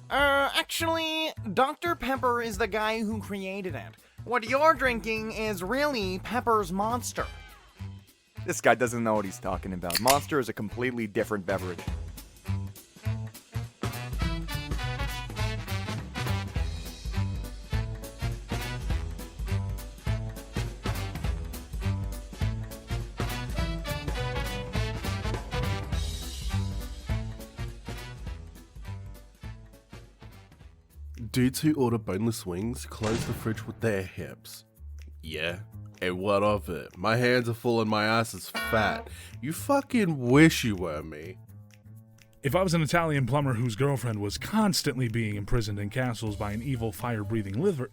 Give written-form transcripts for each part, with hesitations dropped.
Actually, Dr. Pepper is the guy who created it. What you're drinking is really Pepper's Monster. This guy doesn't know what he's talking about. Monster is a completely different beverage. Dudes who order boneless wings close the fridge with their hips. Yeah? And what of it? My hands are full and my ass is fat. You fucking wish you were me. If I was an Italian plumber whose girlfriend was constantly being imprisoned in castles by an evil fire-breathing lizard,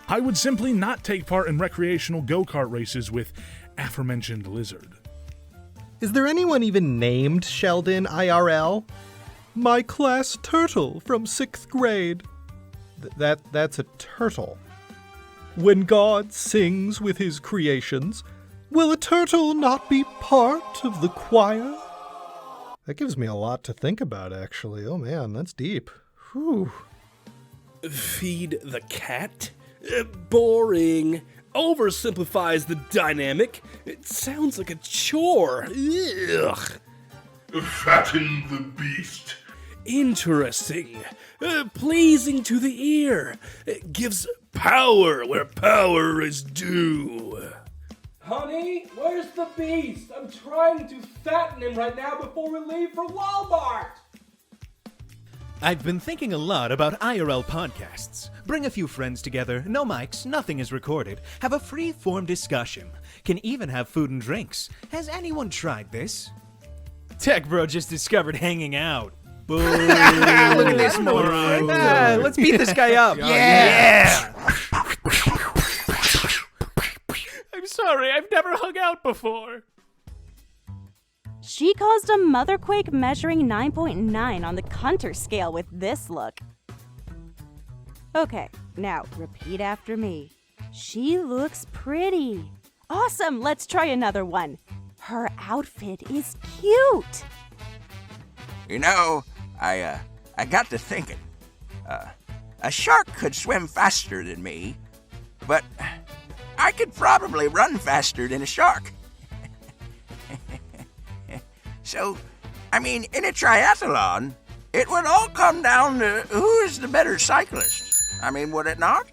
I would simply not take part in recreational go-kart races with aforementioned lizard. Is there anyone even named Sheldon IRL? My class turtle from 6th grade. That's a turtle. When God sings with his creations, will a turtle not be part of the choir? That gives me a lot to think about, actually. Oh man, that's deep. Whew. Feed the cat? Boring. Oversimplifies the dynamic. It sounds like a chore. Ugh. Fatten the beast. Interesting. Pleasing to the ear. It gives power where power is due. Honey, where's the beast? I'm trying to fatten him right now before we leave for Walmart. I've been thinking a lot about IRL podcasts. Bring a few friends together, no mics, nothing is recorded. Have a free-form discussion. Can even have food and drinks. Has anyone tried this? Tech Bro just discovered hanging out. Boom. Look at this moron. Let's beat this guy up. Yeah. I'm sorry, I've never hung out before. She caused a motherquake measuring 9.9 on the Cunter scale with this look. Okay, now repeat after me. She looks pretty. Awesome, let's try another one. Her outfit is cute. You know, I got to thinking. A shark could swim faster than me, but I could probably run faster than a shark. So, I mean, in a triathlon, it would all come down to who is the better cyclist. I mean, would it not?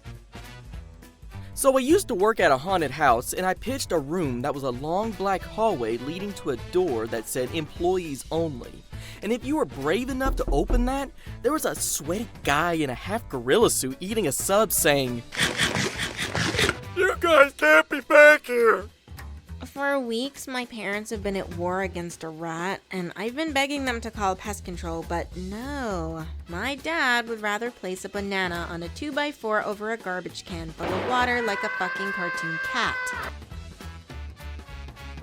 So I used to work at a haunted house, and I pitched a room that was a long black hallway leading to a door that said employees only. And if you were brave enough to open that, there was a sweaty guy in a half gorilla suit eating a sub saying, "You guys can't be back here." For weeks, my parents have been at war against a rat, and I've been begging them to call pest control, but no. My dad would rather place a banana on a 2x4 over a garbage can full of water like a fucking cartoon cat.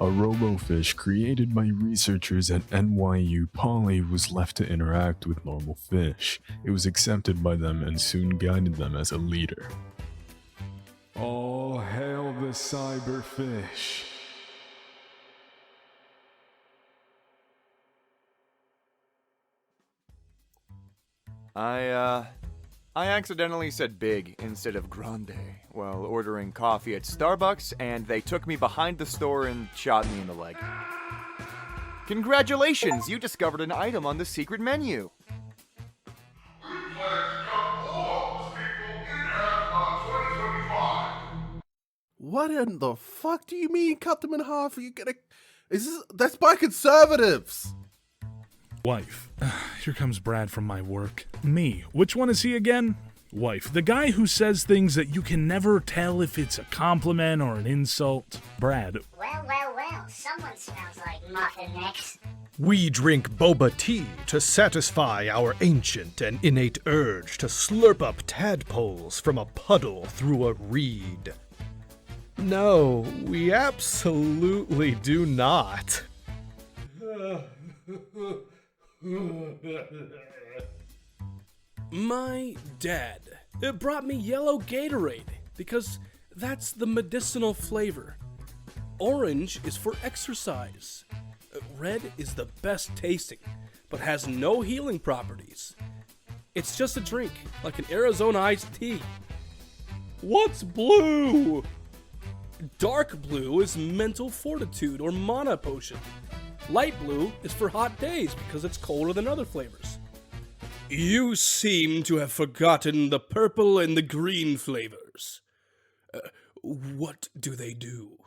A robofish created by researchers at NYU Poly was left to interact with normal fish. It was accepted by them and soon guided them as a leader. All hail the cyberfish. I accidentally said big instead of grande while ordering coffee at Starbucks, and they took me behind the store and shot me in the leg. Congratulations, you discovered an item on the secret menu. What in the fuck do you mean cut them in half? Are you gonna... That's by conservatives! Wife. Here comes Brad from my work. Me. Which one is he again? Wife. The guy who says things that you can never tell if it's a compliment or an insult. Brad. Well, someone smells like muffin mix. We drink boba tea to satisfy our ancient and innate urge to slurp up tadpoles from a puddle through a reed. No, we absolutely do not. My dad brought me yellow Gatorade because that's the medicinal flavor. Orange is for exercise. red is the best tasting, but has no healing properties. It's just a drink, like an Arizona iced tea. What's blue? Dark blue is mental fortitude or mana potion. Light blue is for hot days because it's colder than other flavors. You seem to have forgotten the purple and the green flavors. What do they do?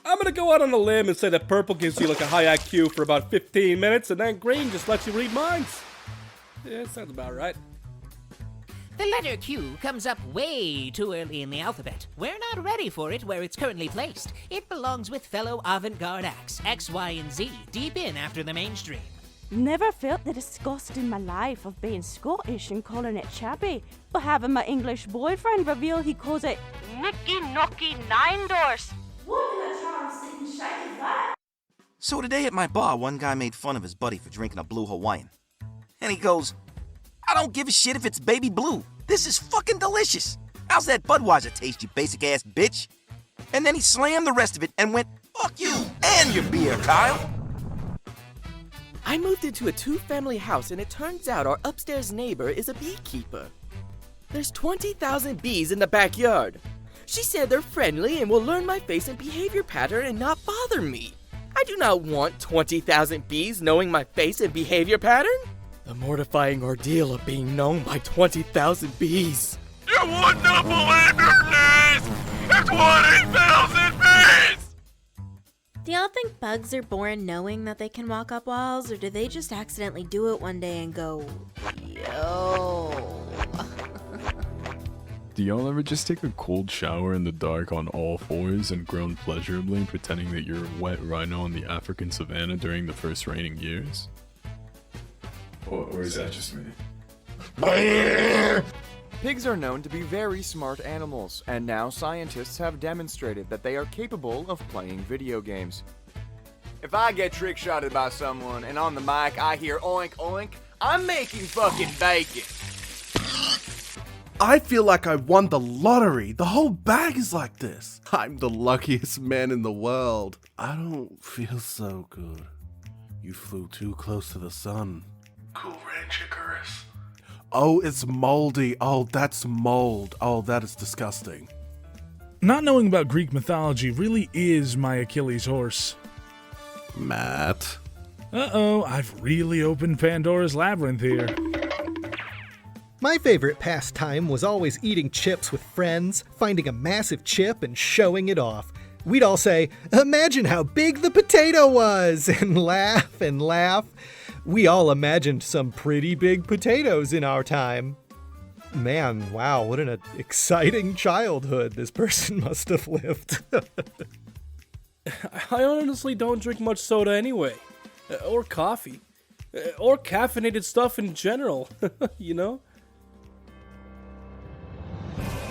I'm gonna go out on a limb and say that purple gives you like a high IQ for about 15 minutes and then green just lets you read minds. Yeah, sounds about right. The letter Q comes up way too early in the alphabet. We're not ready for it where it's currently placed. It belongs with fellow avant-garde acts, X, Y, and Z, deep in after the mainstream. Never felt the disgust in my life of being Scottish and calling it chappy, but having my English boyfriend reveal he calls it Nicky Knocky Nine Doors. What in the charm sitting shiny that? So today at my bar, one guy made fun of his buddy for drinking a blue Hawaiian. And he goes, "I don't give a shit if it's baby blue. This is fucking delicious. How's that Budweiser taste, you basic ass bitch?" And then he slammed the rest of it and went, "Fuck you and your beer, Kyle." I moved into a 2-family house and it turns out our upstairs neighbor is a beekeeper. There's 20,000 bees in the backyard. She said they're friendly and will learn my face and behavior pattern and not bother me. I do not want 20,000 bees knowing my face and behavior pattern. The mortifying ordeal of being known by 20,000 bees. You wouldn't believe your knees! It's 20,000 bees! Do y'all think bugs are born knowing that they can walk up walls, or do they just accidentally do it one day and go, yo? Do y'all ever just take a cold shower in the dark on all fours and groan pleasurably pretending that you're a wet rhino in the African savannah during the first raining years? Or is that just me? Pigs are known to be very smart animals, and now scientists have demonstrated that they are capable of playing video games. If I get trick-shotted by someone and on the mic I hear oink oink, I'm making fucking bacon. I feel like I won the lottery. The whole bag is like this. I'm the luckiest man in the world. I don't feel so good. You flew too close to the sun. Cool Ranch Icarus. Oh, it's moldy. Oh, that's mold. Oh, that is disgusting. Not knowing about Greek mythology really is my Achilles horse. Matt. Uh-oh, I've really opened Pandora's labyrinth here. My favorite pastime was always eating chips with friends, finding a massive chip and showing it off. We'd all say, "Imagine how big the potato was," and laugh and laugh. We all imagined some pretty big potatoes in our time. Man, wow, what an exciting childhood this person must have lived. I honestly don't drink much soda anyway. Or coffee. Or caffeinated stuff in general, you know?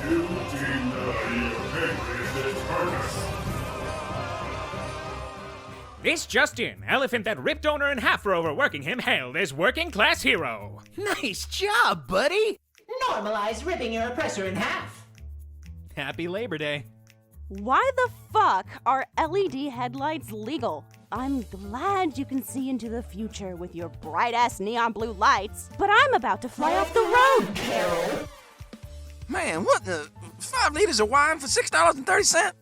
You deny your pancreas purpose. This just in, elephant that ripped owner in half for overworking him hailed as working class hero. Nice job, buddy! Normalize ripping your oppressor in half. Happy Labor Day. Why the fuck are LED headlights legal? I'm glad you can see into the future with your bright-ass neon blue lights, but I'm about to fly off the road, Carol. Man, what the? 5 liters of wine for $6.30?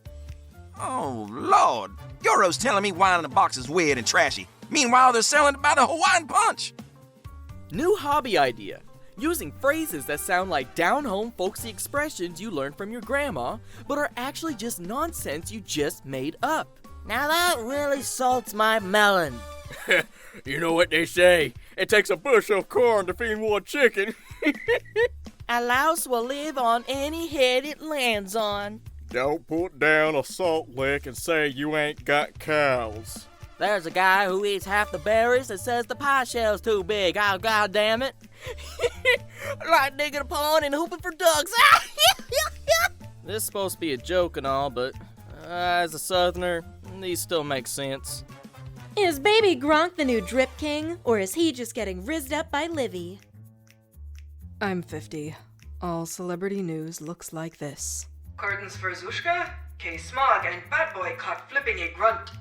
Oh, Lord. Euro's telling me wine in a box is weird and trashy. Meanwhile, they're selling it by the Hawaiian Punch. New hobby idea. Using phrases that sound like down-home folksy expressions you learned from your grandma, but are actually just nonsense you just made up. Now that really salts my melon. You know what they say? It takes a bushel of corn to feed one chicken. A louse will live on any head it lands on. Don't put down a salt lick and say you ain't got cows. There's a guy who eats half the berries and says the pie shell's too big. Oh, God damn it. Like digging a pond and hooping for ducks. This is supposed to be a joke and all, but as a southerner, these still make sense. Is Baby Gronk the new Drip King, or is he just getting rizzed up by Livy? I'm 50. All celebrity news looks like this. Curtains for Zushka, K-Smog and Bad Boy caught flipping a grunt.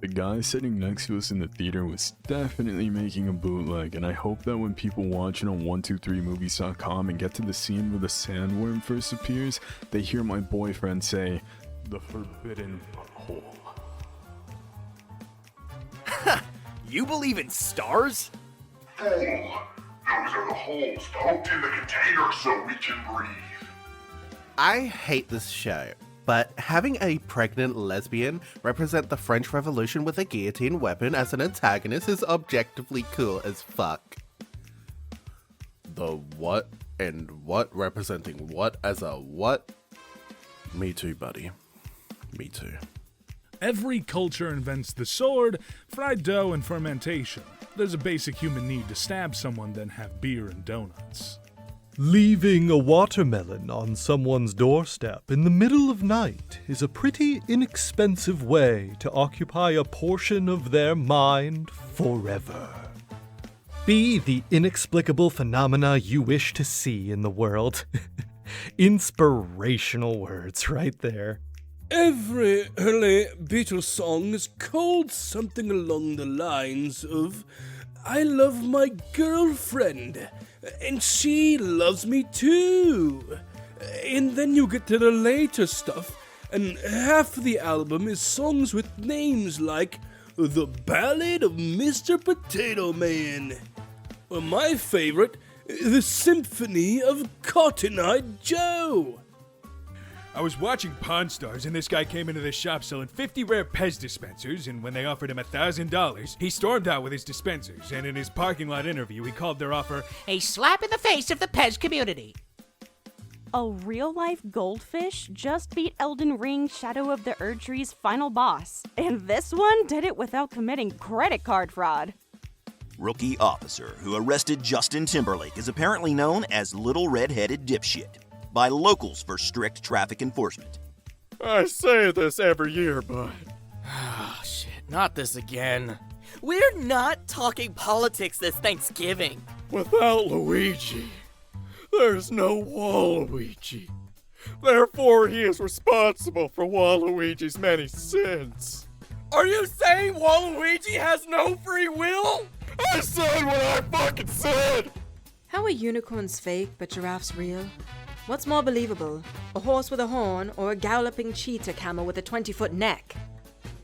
The guy sitting next to us in the theater was definitely making a bootleg, and I hope that when people watch it on 123movies.com and get to the scene where the sandworm first appears, they hear my boyfriend say, "The forbidden butthole." You believe in stars? Fool! Those are the holes poked in the container so we can breathe. I hate this show, but having a pregnant lesbian represent the French Revolution with a guillotine weapon as an antagonist is objectively cool as fuck. The what and what representing what as a what? Me too, buddy. Me too. Every culture invents the sword, fried dough, and fermentation. There's a basic human need to stab someone, then have beer and donuts. Leaving a watermelon on someone's doorstep in the middle of night is a pretty inexpensive way to occupy a portion of their mind forever. Be the inexplicable phenomena you wish to see in the world. Inspirational words right there. Every early Beatles song is called something along the lines of, "I love my girlfriend, and she loves me too." And then you get to the later stuff, and half the album is songs with names like The Ballad of Mr. Potato Man. Or my favorite, The Symphony of Cotton-Eyed Joe. I was watching Pawn Stars, and this guy came into the shop selling 50 rare Pez dispensers, and when they offered him $1,000, he stormed out with his dispensers, and in his parking lot interview, he called their offer a slap in the face of the Pez community. A real-life goldfish just beat Elden Ring's Shadow of the Erdtree's final boss, and this one did it without committing credit card fraud. Rookie officer who arrested Justin Timberlake is apparently known as Little Red-Headed Dipshit by locals for strict traffic enforcement. I say this every year, but... Oh, shit. Not this again. We're not talking politics this Thanksgiving. Without Luigi, there's no Waluigi. Therefore, he is responsible for Waluigi's many sins. Are you saying Waluigi has no free will? I said what I fucking said! How are unicorns fake but giraffes real? What's more believable, a horse with a horn or a galloping cheetah camel with a 20-foot neck?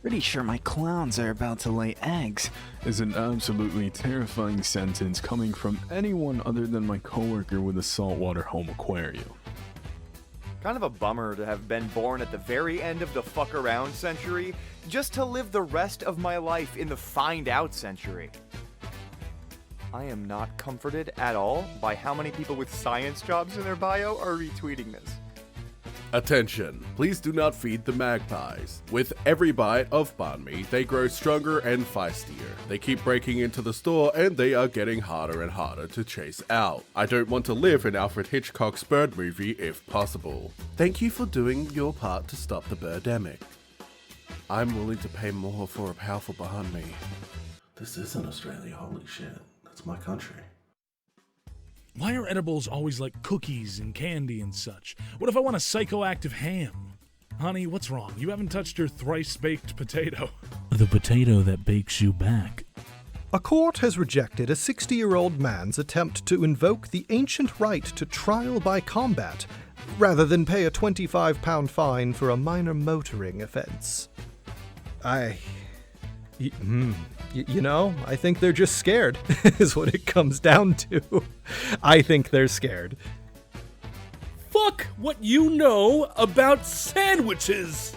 Pretty sure my clowns are about to lay eggs. Is an absolutely terrifying sentence coming from anyone other than my coworker with a saltwater home aquarium. Kind of a bummer to have been born at the very end of the fuck around century, just to live the rest of my life in the find out century. I am not comforted at all by how many people with science jobs in their bio are retweeting this. Attention, please do not feed the magpies. With every bite of banh mi, they grow stronger and feistier. They keep breaking into the store and they are getting harder and harder to chase out. I don't want to live in Alfred Hitchcock's bird movie if possible. Thank you for doing your part to stop the birdemic. I'm willing to pay more for a powerful banh mi. This isn't Australia, holy shit. That's my country. Why are edibles always like cookies and candy and such? What if I want a psychoactive ham? Honey, what's wrong? You haven't touched your thrice-baked potato. The potato that bakes you back. A court has rejected a 60-year-old man's attempt to invoke the ancient right to trial by combat, rather than pay a £25 fine for a minor motoring offense. You know, I think they're just scared, is what it comes down to. I think they're scared. Fuck what you know about sandwiches!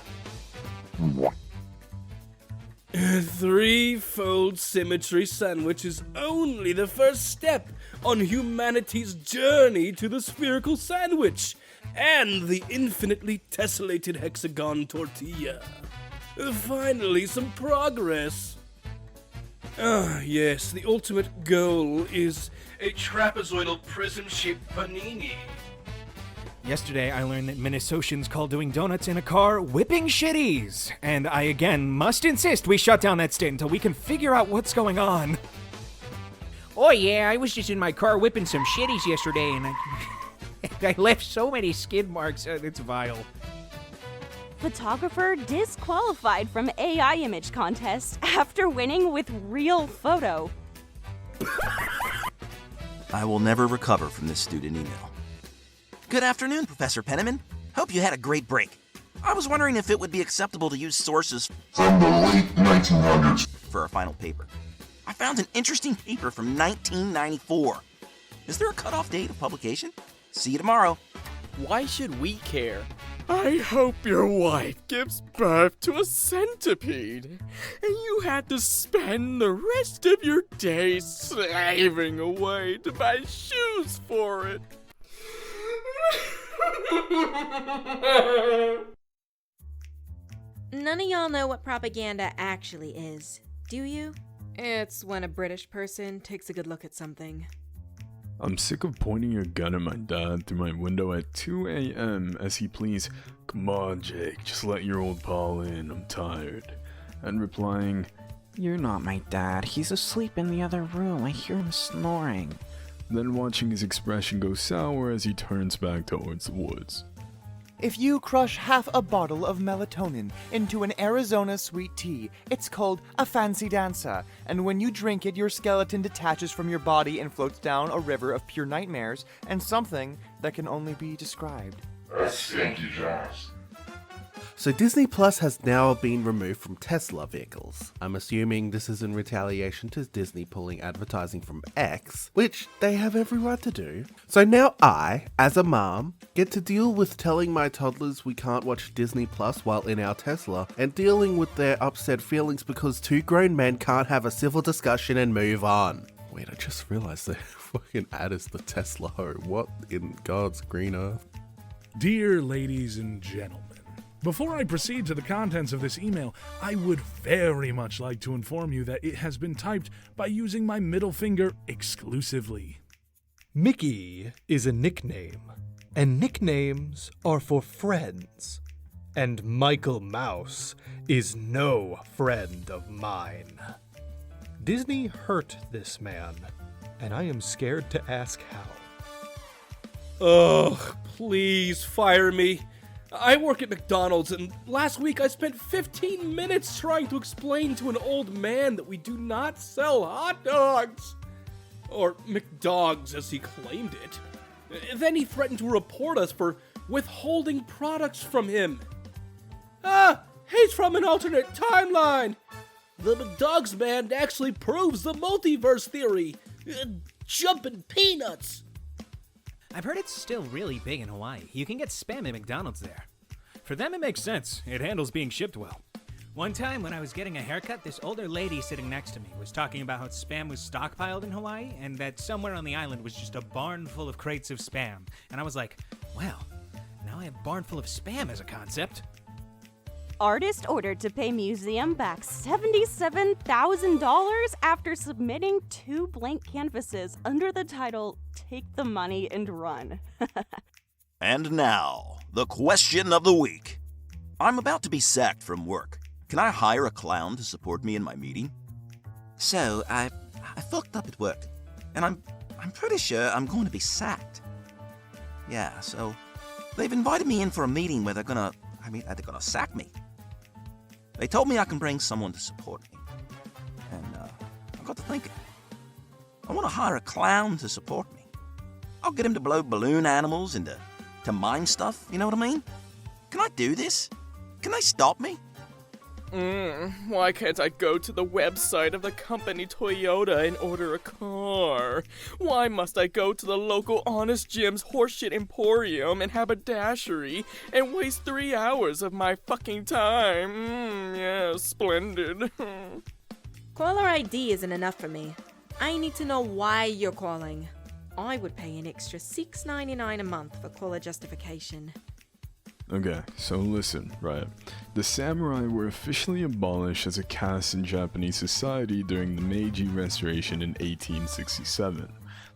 A three-fold symmetry sandwich is only the first step on humanity's journey to the spherical sandwich and the infinitely tessellated hexagon tortilla. Finally, some progress. Ah, yes, the ultimate goal is a trapezoidal prism-shaped panini. Yesterday, I learned that Minnesotans call doing donuts in a car whipping shitties. And I again must insist we shut down that state until we can figure out what's going on. Oh yeah, I was just in my car whipping some shitties yesterday and I left so many skid marks. It's vile. photographer disqualified from AI image contest after winning with real photo. I will never recover from this student email. Good afternoon, Professor Penniman. Hope you had a great break. I was wondering if it would be acceptable to use sources from the late 1900s for our final paper. I found an interesting paper from 1994. Is there a cutoff date of publication? See you tomorrow. Why should we care? I hope your wife gives birth to a centipede, and you had to spend the rest of your days slaving away to buy shoes for it. None of y'all know what propaganda actually is, do you? It's when a British person takes a good look at something. I'm sick of pointing your gun at my dad through my window at 2 a.m. as he pleads, "Come on, Jake, just let your old pal in, I'm tired," and replying, "You're not my dad, he's asleep in the other room, I hear him snoring." Then watching his expression go sour as he turns back towards the woods. If you crush half a bottle of melatonin into an Arizona sweet tea, it's called a fancy dancer, and when you drink it, your skeleton detaches from your body and floats down a river of pure nightmares and something that can only be described. That's skanky jazz. So Disney Plus has now been removed from Tesla vehicles. I'm assuming this is in retaliation to Disney pulling advertising from X, which they have every right to do. So now I, as a mom, get to deal with telling my toddlers we can't watch Disney Plus while in our Tesla, and dealing with their upset feelings because two grown men can't have a civil discussion and move on. Wait, I just realized they fucking added the Tesla ho. What in God's green earth? Dear ladies and gentlemen, before I proceed to the contents of this email, I would very much like to inform you that it has been typed by using my middle finger exclusively. Mickey is a nickname, and nicknames are for friends. And Michael Mouse is no friend of mine. Disney hurt this man, and I am scared to ask how. Ugh, please fire me. I work at McDonald's, and last week I spent 15 minutes trying to explain to an old man that we do not sell hot dogs. Or McDogs, as he claimed it. Then he threatened to report us for withholding products from him. He's from an alternate timeline. The McDogs man actually proves the multiverse theory. Jumping peanuts. I've heard it's still really big in Hawaii. You can get Spam at McDonald's there. For them, it makes sense. It handles being shipped well. One time when I was getting a haircut, this older lady sitting next to me was talking about how Spam was stockpiled in Hawaii and that somewhere on the island was just a barn full of crates of Spam. And I was like, wow, now I have a barn full of Spam as a concept. Artist ordered to pay museum back $77,000 after submitting 2 blank canvases under the title, "Take the Money and Run." And now, the question of the week. I'm about to be sacked from work. Can I hire a clown to support me in my meeting? So, I fucked up at work, and I'm pretty sure I'm going to be sacked. Yeah, so they've invited me in for a meeting where they're gonna sack me. They told me I can bring someone to support me. And I got to thinking. I want to hire a clown to support me. I'll get him to blow balloon animals and to mine stuff, you know what I mean? Can I do this? Can they stop me? Why can't I go to the website of the company Toyota and order a car? Why must I go to the local Honest Jim's Horseshit Emporium and haberdashery and waste 3 hours of my fucking time? Yeah, splendid. Caller ID isn't enough for me. I need to know why you're calling. I would pay an extra $6.99 a month for caller justification. Okay, so listen, right. The samurai were officially abolished as a caste in Japanese society during the Meiji Restoration in 1867.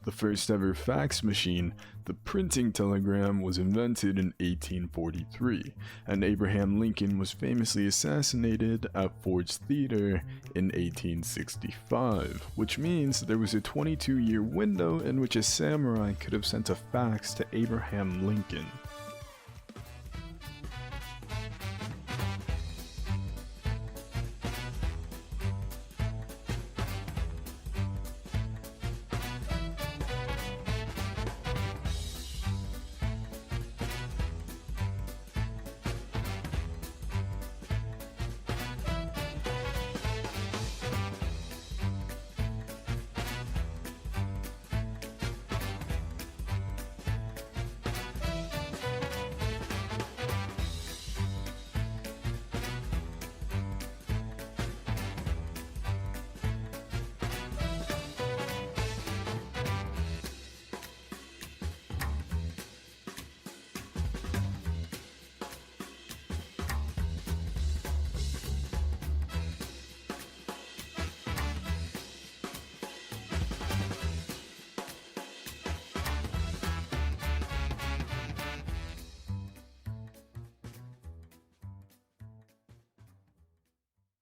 The first ever fax machine, the printing telegram, was invented in 1843, and Abraham Lincoln was famously assassinated at Ford's Theater in 1865, which means there was a 22-year window in which a samurai could have sent a fax to Abraham Lincoln.